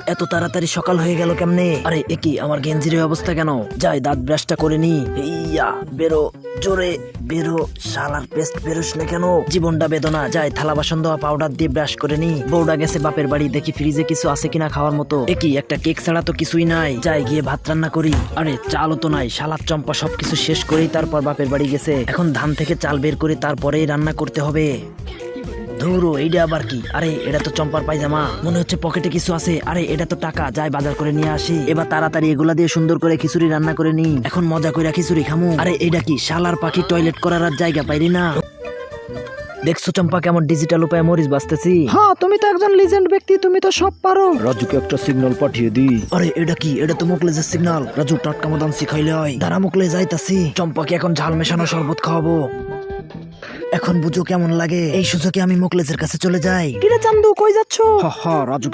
এত তাড়াতাড়ি সকাল হয়ে গেল কেমনে? আরে একই আমার গেঞ্জির এই অবস্থা কেন? যাই দাঁত ব্রাশটা করে নি। ইয়া বেরো, জোরে বেরো, শালার পেস্ট বেরোস না কেন? জীবনটা বেদনা। যাই থালা বাসন দেওয়া পাউডার দিয়ে ব্রাশ করে নি। বউটা গেছে বাপের বাড়ি, দেখি ফ্রিজে কিছু আছে কিনা খাওয়ার মতো। একই একটা কেক ছাড়া তো কিছুই নাই। যাই গিয়ে ভাত রান্না করি। আরে চালও তো নাই। শালার চম্পা সবকিছু শেষ করেই তারপর বাপের বাড়ি গেছে। এখন ধান থেকে চাল বের করে তারপরেই রান্না করতে হবে। ধুরো, এইটা আবার কি? আরে এটা তো চম্পার পায়জামা, মনে হচ্ছে পকেটে কিছু আছে। আরে এটা তো টাকা, যাই বাজার করে নিয়ে আসি। এবার তাড়াতাড়ি এগুলা দিয়ে সুন্দর করে খিচুড়ি রান্না করে নি। এখন মজা করে খিচুড়ি খামু। আরে এটা কি? শালার পাখি টয়লেট করার আর জায়গা পাইরি না। দেখছো চম্পা কেমন ডিজিটাল উপায়ে মরিচ বাঁচতেছি? হ্যাঁ, তুমি তো একজন লিজেন্ড ব্যক্তি, তুমি তো সব পারো। রাজুকে একটা সিগন্যাল পাঠিয়ে দিই। আরে এটা কি? এটা তো মোকলেজের সিগন্যাল। রাজু টাটকা মদান শিখাইলে হয়। দাঁড়া মোকলে যাইতাছি। চম্পাকে এখন ঝাল মেশানো শরবত খাওয়াবো। এখন বুঝো কেমন লাগে। এই সুযোগে আমি মোকলেজের কাছে চলে যাই। কিরে চান্দু, কই যাচ্ছ? হা হা, রাজু